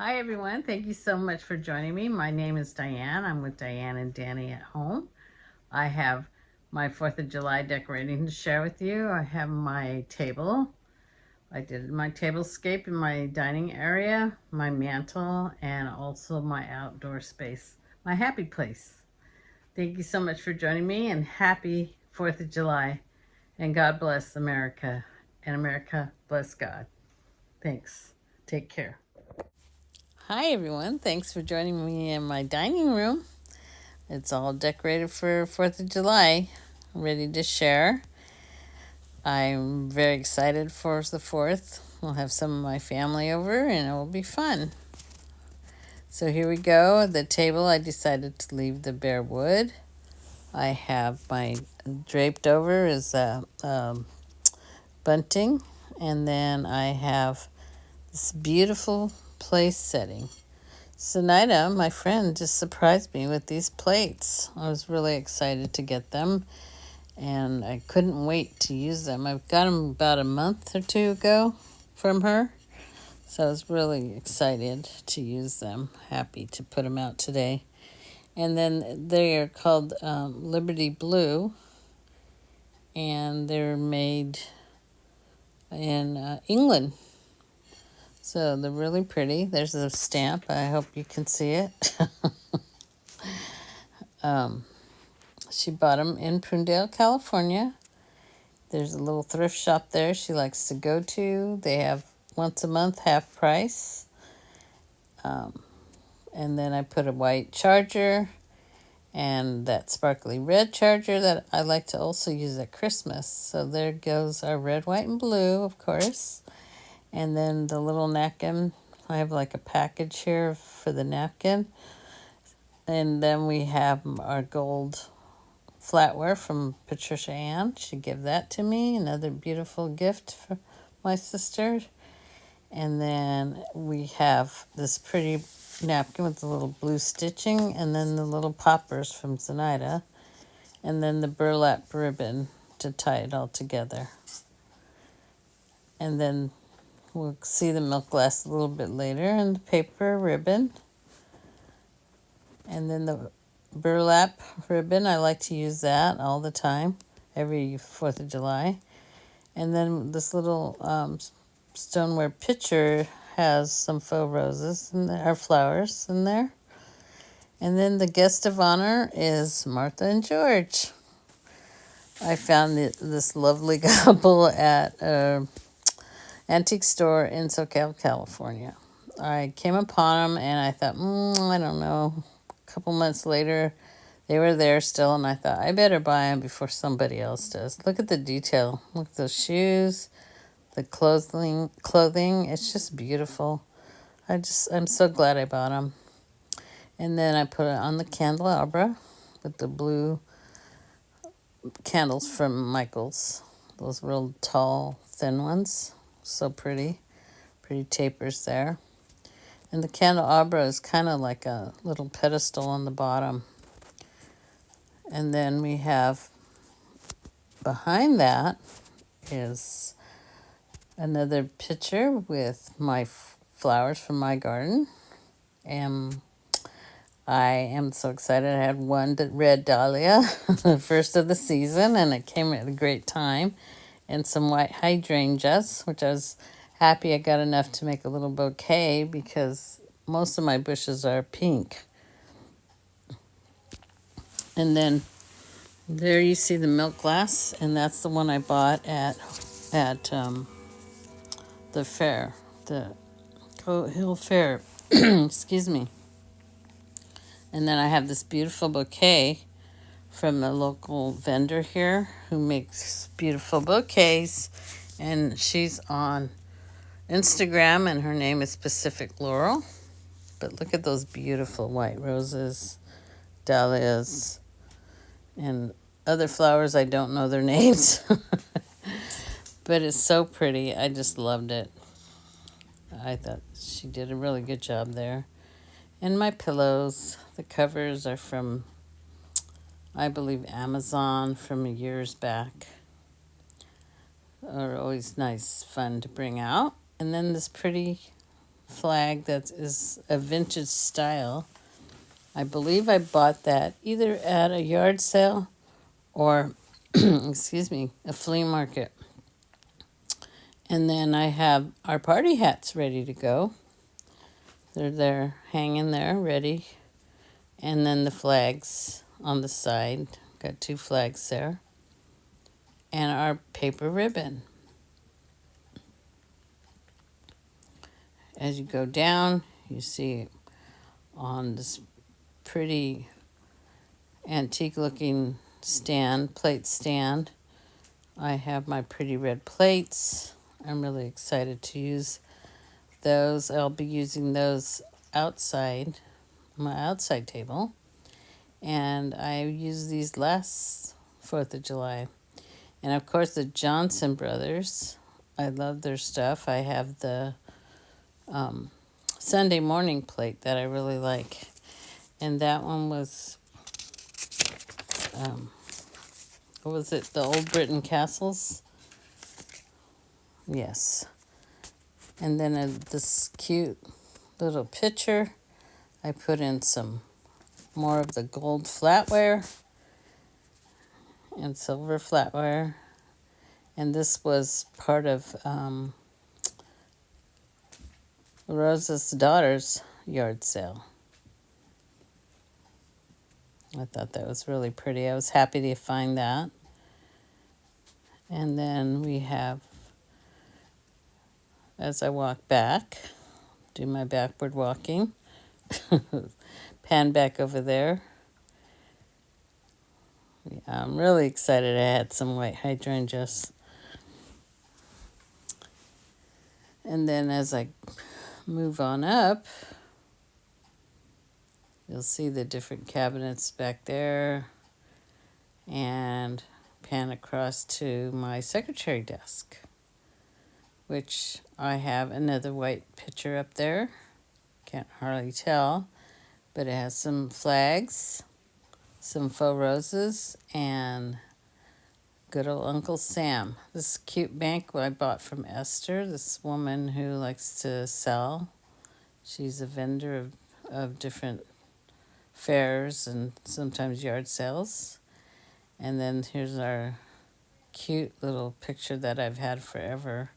Hi everyone, thank you so much for joining me. My name is Diane. I'm with Diane and Danny at home. I have my 4th of July decorating to share with you. I have my table. I did my tablescape in my dining area, my mantle, and also my outdoor space, my happy place. Thank you so much for joining me and happy 4th of July. And God bless America and America bless God. Thanks. Take care. Hi everyone, thanks for joining me in my dining room. It's all decorated for 4th of July, ready to share. I'm very excited for the 4th. We'll have some of my family over and it will be fun. So here we go. The table, I decided to leave the bare wood. I have my draped over is bunting, and then I have this beautiful place setting. Sonida, my friend, just surprised me with these plates. I was really excited to get them, and I couldn't wait to use them. I got them about a month or two ago from her, so I was really excited to use them. Happy to put them out today. And then they are called Liberty Blue, and they're made in England. So they're really pretty. There's a stamp. I hope you can see it. She bought them in Prunedale, California. There's a little thrift shop there she likes to go to. They have once a month half price. And then I put a white charger and that sparkly red charger that I like to also use at Christmas. So there goes our red, white, and blue, of course. And then the little napkin. I have like a package here for the napkin. And then we have our gold flatware from Patricia Ann. She gave that to me. Another beautiful gift for my sister. And then we have this pretty napkin with the little blue stitching, and then the little poppers from Zenaida, and then the burlap ribbon to tie it all together. And then we'll see the milk glass a little bit later, and the paper ribbon. And then the burlap ribbon, I like to use that all the time, every 4th of July. And then this little stoneware pitcher has some faux roses or flowers in there. And then the guest of honor is Martha and George. I found this lovely couple at an antique store in SoCal, California. I came upon them and I thought, I don't know. A couple months later, they were there still, and I thought, I better buy them before somebody else does. Look at the detail. Look at those shoes, the clothing. It's just beautiful. I'm so glad I bought them. And then I put it on the candelabra with the blue candles from Michael's. Those real tall, thin ones. So pretty. Pretty tapers there. And the candelabra is kind of like a little pedestal on the bottom. And then we have behind that is another picture with my flowers from my garden. And I am so excited. I had one red dahlia, the first of the season, and it came at a great time. And some white hydrangeas, which I was happy I got enough to make a little bouquet because most of my bushes are pink. And then there you see the milk glass, and that's the one I bought at the fair, the Coat Hill Fair. Excuse me. And then I have this beautiful bouquet from a local vendor here who makes beautiful bouquets, and she's on Instagram, and her name is Pacific Laurel. But look at those beautiful white roses, dahlias, and other flowers. I don't know their names, but it's so pretty. I just loved it. I thought she did a really good job there. And my pillows, the covers are from, I believe, Amazon from years back. Are always nice, fun to bring out. And then this pretty flag that is a vintage style. I believe I bought that either at a yard sale or, excuse me, a flea market. And then I have our party hats ready to go. They're there, hanging there, ready. And then the flags on the side. Got 2 flags there. And our paper ribbon. As you go down, you see on this pretty antique looking plate stand, I have my pretty red plates. I'm really excited to use those. I'll be using those outside, my outside table. And I used these last 4th of July. And of course, the Johnson Brothers. I love their stuff. I have the Sunday morning plate that I really like. And that one was, what was it? The Old Britain Castles? Yes. And then this cute little pitcher. I put in some more of the gold flatware and silver flatware. And this was part of Rosa's daughter's yard sale. I thought that was really pretty. I was happy to find that. And then we have, as I walk back, do my backward walking, pan back over there. Yeah, I'm really excited I had some white hydrangeas. And then as I move on up, you'll see the different cabinets back there, and pan across to my secretary desk, which I have another white picture up there. Can't hardly tell, but it has some flags, some faux roses, and good old Uncle Sam. This cute bank I bought from Esther, this woman who likes to sell. She's a vendor of different fairs and sometimes yard sales. And then here's our cute little picture that I've had forever.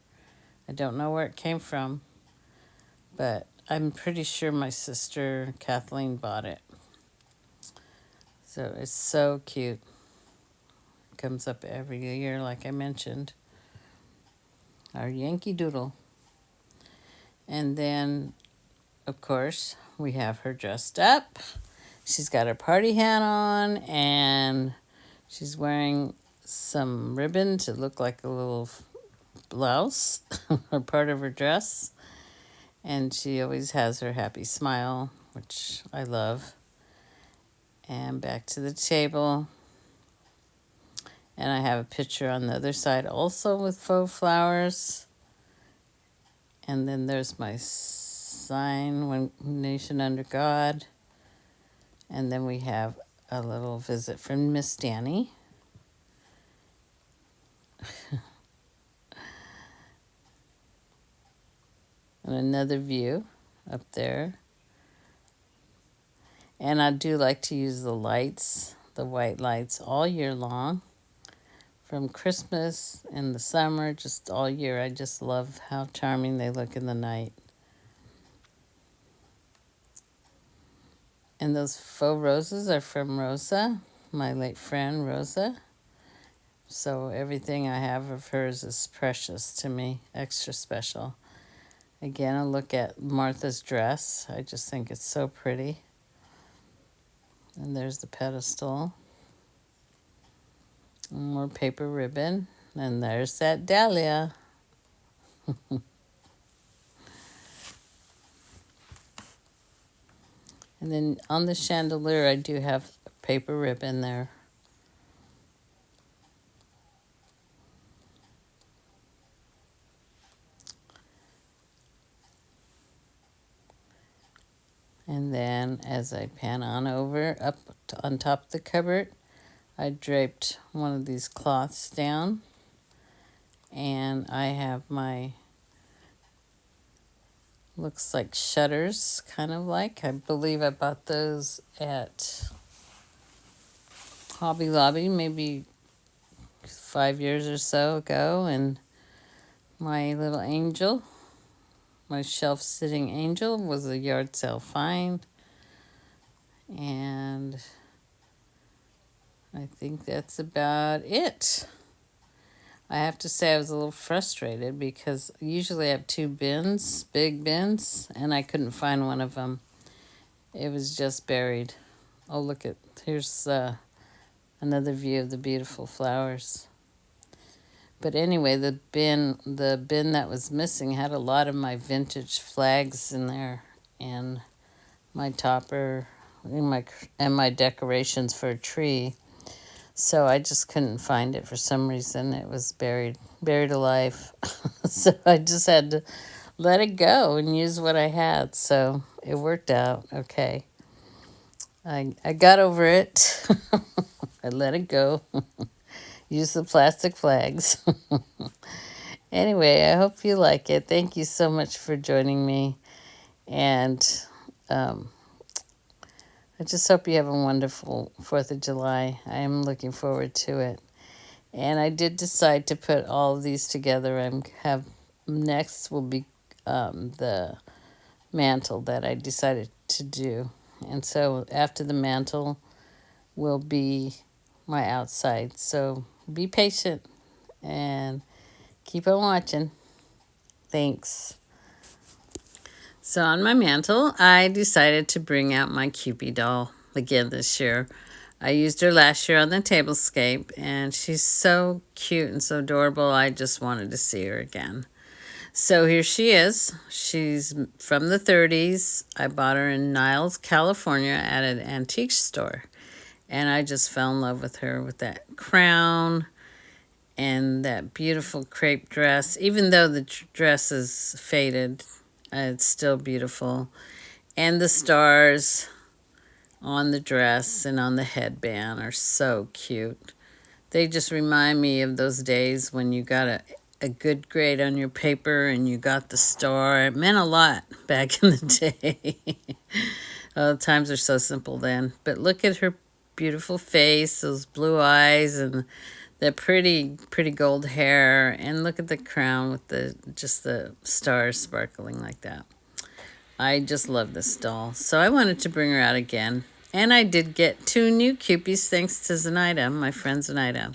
I don't know where it came from, but I'm pretty sure my sister Kathleen bought it. So it's so cute. It comes up every year, like I mentioned. Our Yankee Doodle. And then, of course, we have her dressed up. She's got her party hat on, and she's wearing some ribbon to look like a little blouse or part of her dress. And she always has her happy smile, which I love. And back to the table. And I have a picture on the other side also with faux flowers. And then there's my sign, One Nation Under God. And then we have a little visit from Miss Danny. And another view up there. And I do like to use the lights, the white lights, all year long. From Christmas in the summer, just all year. I just love how charming they look in the night. And those faux roses are from Rosa, my late friend Rosa. So everything I have of hers is precious to me, extra special. Again, a look at Martha's dress. I just think it's so pretty. And there's the pedestal. More paper ribbon. And there's that dahlia. And then on the chandelier, I do have paper ribbon there. And then as I pan on over, up on top of the cupboard, I draped one of these cloths down. And I have my Looks like shutters, kind of like. I believe I bought those at Hobby Lobby maybe 5 years or so ago. And my little angel, my shelf sitting angel, was a yard sale find. And I think that's about it. I have to say I was a little frustrated because usually I have two bins, big bins, and I couldn't find one of them. It was just buried. Oh, look at, here's another view of the beautiful flowers. But anyway, the bin that was missing had a lot of my vintage flags in there, and my topper, and my decorations for a tree. So I just couldn't find it for some reason. It was buried alive. So I just had to let it go and use what I had. So it worked out okay. I got over it. I let it go. Use the plastic flags. Anyway, I hope you like it. Thank you so much for joining me. And I just hope you have a wonderful 4th of July. I am looking forward to it. And I did decide to put all of these together. Next will be the mantle that I decided to do. And so after the mantle will be my outside. So be patient and keep on watching. Thanks. So on my mantle, I decided to bring out my Cupid doll again this year. I used her last year on the Tablescape, and she's so cute and so adorable. I just wanted to see her again. So here she is. She's from the 30s. I bought her in Niles, California at an antique store. And I just fell in love with her with that crown and that beautiful crepe dress. Even though the dress is faded, it's still beautiful. And the stars on the dress and on the headband are so cute. They just remind me of those days when you got a good grade on your paper and you got the star. It meant a lot back in the day. Oh, times are so simple then. But look at her beautiful face, those blue eyes, and the pretty gold hair, and look at the crown with the stars sparkling like that. I just love this doll. So I wanted to bring her out again. And I did get 2 new Cupies thanks to Zenaida, my friend Zenaida.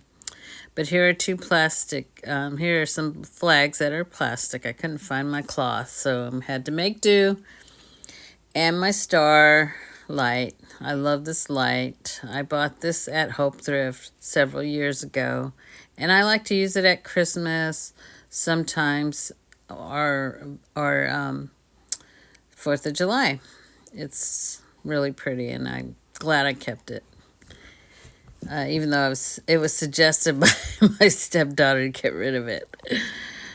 But here are 2 plastic, here are some flags that are plastic. I couldn't find my cloth, so I had to make do. And my star light. I love this light. I bought this at Hope Thrift several years ago. And I like to use it at Christmas, sometimes, or 4th of July. It's really pretty, and I'm glad I kept it. Even though it was suggested by my stepdaughter to get rid of it.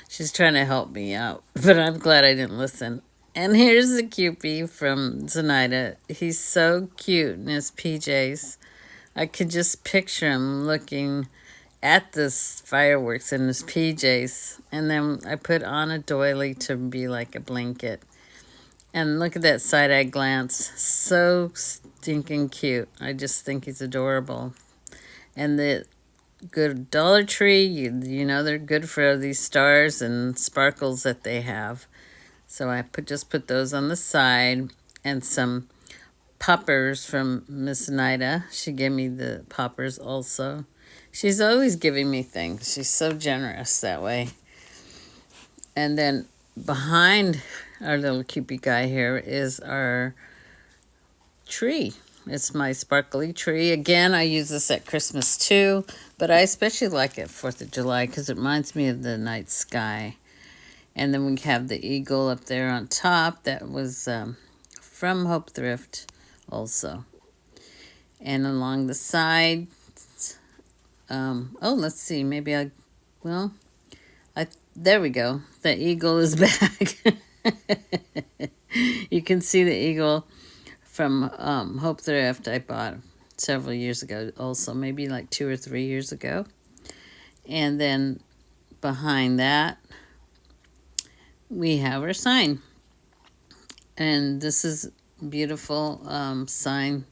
She's trying to help me out, but I'm glad I didn't listen. And here's the Cupid from Zenaida. He's so cute in his PJs. I could just picture him looking at this fireworks in his PJs. And then I put on a doily to be like a blanket. And look at that side-eye glance. So stinking cute. I just think he's adorable. And the good Dollar Tree, you know they're good for these stars and sparkles that they have. So I just put those on the side, and some poppers from Miss Nida. She gave me the poppers also. She's always giving me things. She's so generous that way. And then behind our little Cupid guy here is our tree. It's my sparkly tree. Again, I use this at Christmas too, but I especially like it 4th of July because it reminds me of the night sky. And then we have the eagle up there on top. That was from Hope Thrift also. And along the side, let's see. Maybe there we go. The eagle is back. You can see the eagle from Hope Thrift. I bought several years ago also, maybe like 2 or 3 years ago. And then behind that, we have our sign. And this is beautiful sign,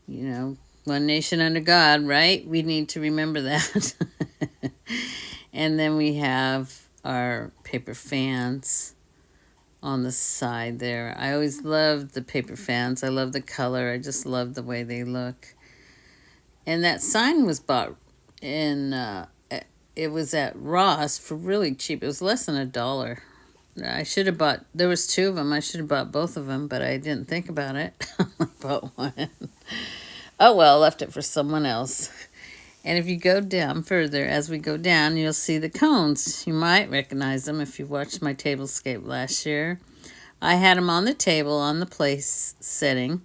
you know, one nation under God, right? We need to remember that. And then we have our paper fans on the side there. I always love the paper fans. I love the color. I just love the way they look. And that sign was bought in, it was at Ross for really cheap. It was less than $1. I should have bought, there was two of them. I should have bought both of them, but I didn't think about it. I bought one. Oh well, left it for someone else. And if you go down further, as we go down, you'll see the cones. You might recognize them if you watched my Tablescape last year. I had them on the table on the place setting,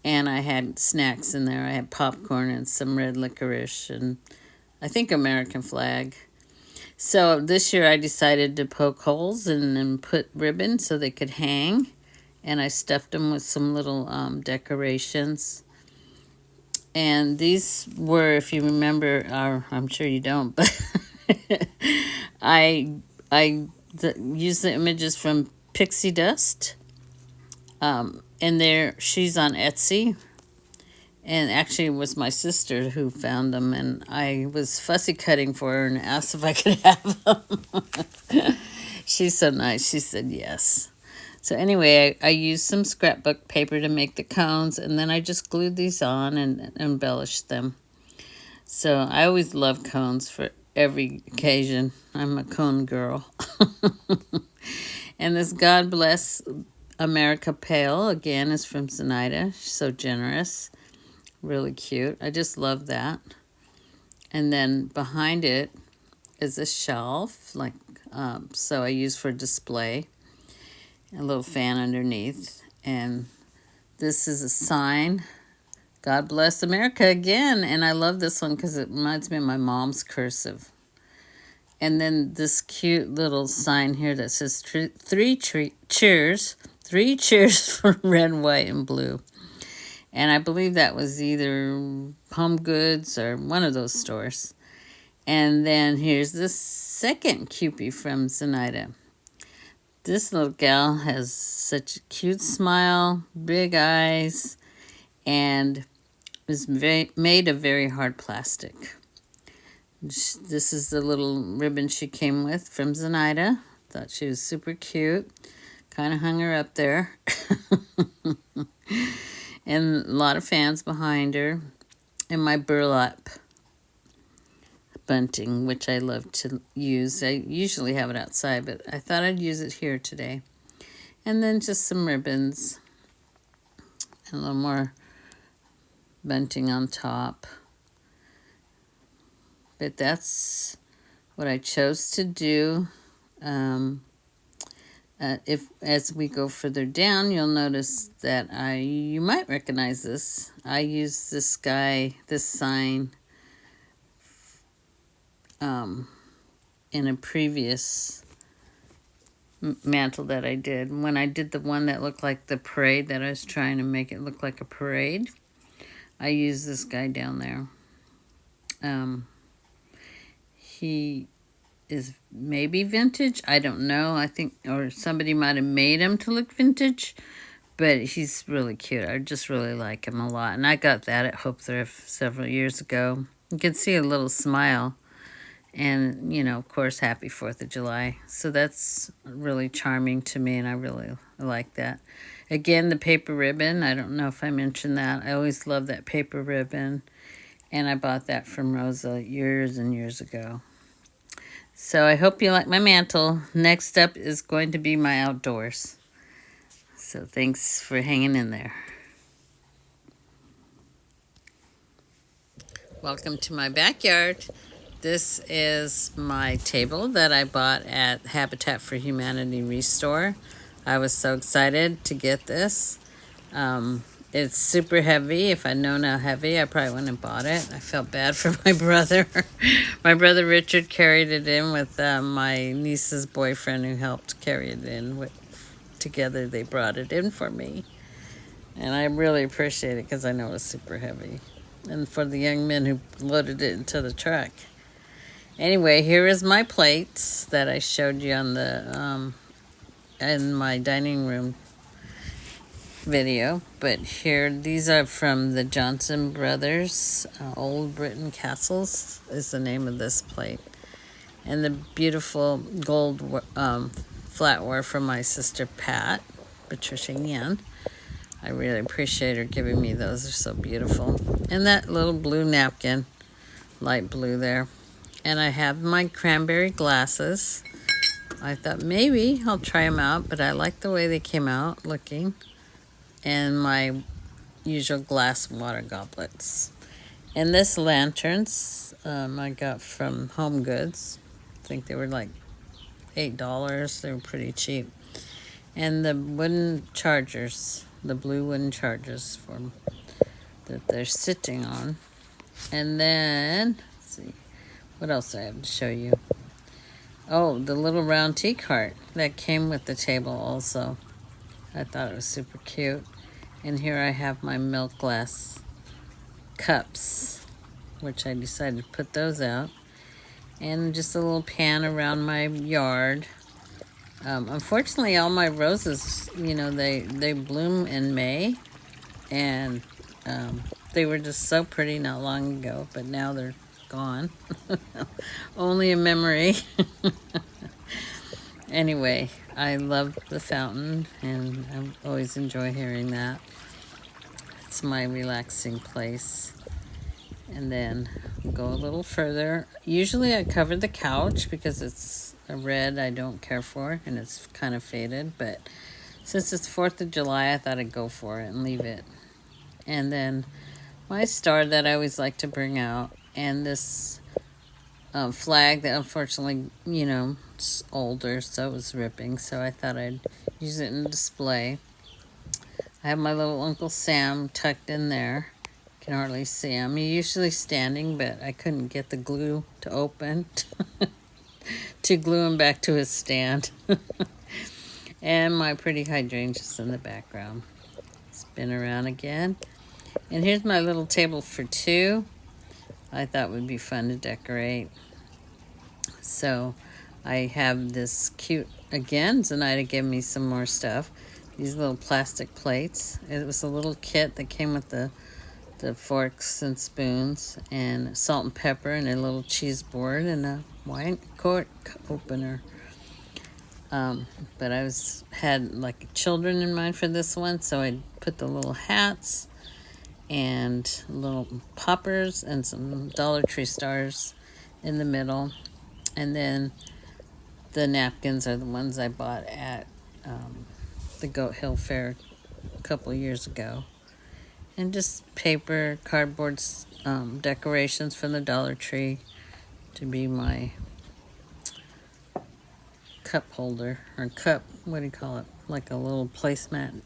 and I had snacks in there. I had popcorn and some red licorice and I think American flag. So this year I decided to poke holes and put ribbon so they could hang. And I stuffed them with some little decorations. And these were, if you remember, I'm sure you don't, but I used the images from Pixie Dust. And she's on Etsy. And actually, it was my sister who found them, and I was fussy cutting for her and asked if I could have them. She's so nice. She said yes. So anyway, I used some scrapbook paper to make the cones, and then I just glued these on and embellished them. So I always love cones for every occasion. I'm a cone girl. And this God Bless America pail, again, is from Zenaida. She's so generous. Really cute. I just love that. And then behind it is a shelf, so I use for display. A little fan underneath. And this is a sign. God Bless America again. And I love this one because it reminds me of my mom's cursive. And then this cute little sign here that says three cheers for red, white, and blue. And I believe that was either Home Goods or one of those stores. And then here's the second Kewpie from Zenaida. This little gal has such a cute smile, big eyes, and is made of very hard plastic. This is the little ribbon she came with from Zenaida. Thought she was super cute. Kind of hung her up there. And a lot of fans behind her. And my burlap bunting, which I love to use. I usually have it outside, but I thought I'd use it here today. And then just some ribbons. And a little more bunting on top. But that's what I chose to do. If as we go further down, you'll notice that you might recognize this. I used this sign, in a previous mantle that I did. When I did the one that looked like the parade, that I was trying to make it look like a parade, I used this guy down there. He is maybe vintage. I don't know. I think, or somebody might have made him to look vintage, but he's really cute. I just really like him a lot. And I got that at Hope Thrift several years ago. You can see a little smile. And, of course, happy 4th of July. So that's really charming to me, and I really like that. Again, the paper ribbon. I don't know if I mentioned that. I always love that paper ribbon. And I bought that from Rosa years and years ago. So I hope you like my mantle. Next up is going to be my outdoors. So thanks for hanging in there. Welcome to my backyard. This is my table that I bought at Habitat for Humanity Restore. I was so excited to get this. It's super heavy. If I'd known how heavy, I probably wouldn't have bought it. I felt bad for my brother. My brother Richard carried it in with my niece's boyfriend who helped carry it in. Together they brought it in for me. And I really appreciate it because I know it's super heavy. And for the young men who loaded it into the truck. Anyway, here is my plates that I showed you on the in my dining room video, but here, these are from the Johnson Brothers. Old Britain Castles is the name of this plate. And the beautiful gold flatware from my sister Patricia Yan. I really appreciate her giving me those. They're so beautiful. And that little blue napkin, light blue there. And I have my cranberry glasses. I thought maybe I'll try them out, but I like the way they came out looking. And my usual glass water goblets. And this lanterns I got from Home Goods. I think they were like $8. They were pretty cheap. And the wooden chargers, the blue wooden chargers that they're sitting on. And then, let's see, what else I have to show you? Oh, the little round tea cart that came with the table also. I thought it was super cute. And here I have my milk glass cups, which I decided to put those out. And just a little pan around my yard. Unfortunately, all my roses, they bloom in May, and they were just so pretty not long ago, but now they're gone. Only a memory. Anyway, I love the fountain, and I always enjoy hearing that. It's my relaxing place. And then go a little further. Usually I cover the couch because it's a red I don't care for, and it's kind of faded. But since it's 4th of July, I thought I'd go for it and leave it. And then my star that I always like to bring out, and this flag that unfortunately, it's older, so it was ripping. So I thought I'd use it in display. I have my little Uncle Sam tucked in there. Can hardly see him. He's usually standing, but I couldn't get the glue to open to glue him back to his stand. And my pretty hydrangeas in the background. Spin around again. And here's my little table for two. I thought would be fun to decorate. So I have this cute, again, Zenaida gave me some more stuff. These little plastic plates. It was a little kit that came with the forks and spoons and salt and pepper and a little cheese board and a wine cork opener. But I had like children in mind for this one, so I put the little hats and little poppers and some Dollar Tree stars in the middle. And then the napkins are the ones I bought at the Goat Hill Fair a couple of years ago. And just paper, cardboard decorations from the Dollar Tree to be my cup holder, or cup, what do you call it? Like a little placemat.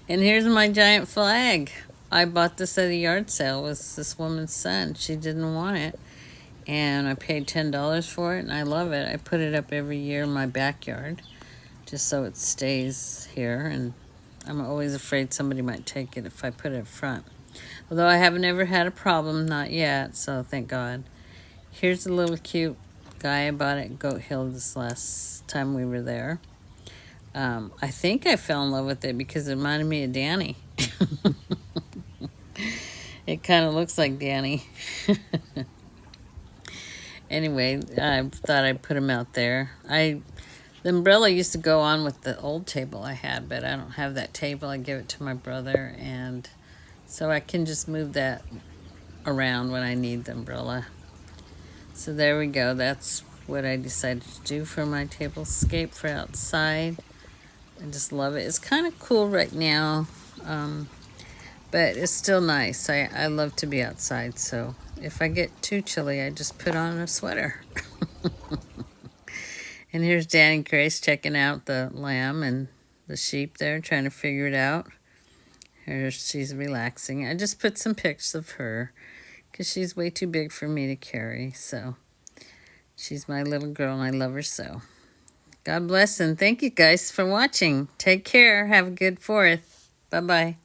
And here's my giant flag. I bought this at a yard sale. It was this woman's son. She didn't want it. And I paid $10 for it, and I love it. I put it up every year in my backyard just so it stays here, and I'm always afraid somebody might take it if I put it up front. Although I have never had a problem, not yet, so thank God. Here's a little cute guy I bought at Goat Hill this last time we were there. I think I fell in love with it because it reminded me of Danny. It kind of looks like Danny. Anyway, I thought I'd put him out there. The umbrella used to go on with the old table I had, but I don't have that table. I give it to my brother, and so I can just move that around when I need the umbrella. So there we go. That's what I decided to do for my tablescape for outside. I just love it. It's kind of cool right now, but it's still nice. I love to be outside, so if I get too chilly, I just put on a sweater. And here's Danny Grace checking out the lamb and the sheep there, trying to figure it out. Here she's relaxing. I just put some pics of her because she's way too big for me to carry. So she's my little girl, and I love her so. God bless, and thank you guys for watching. Take care. Have a good 4th. Bye-bye.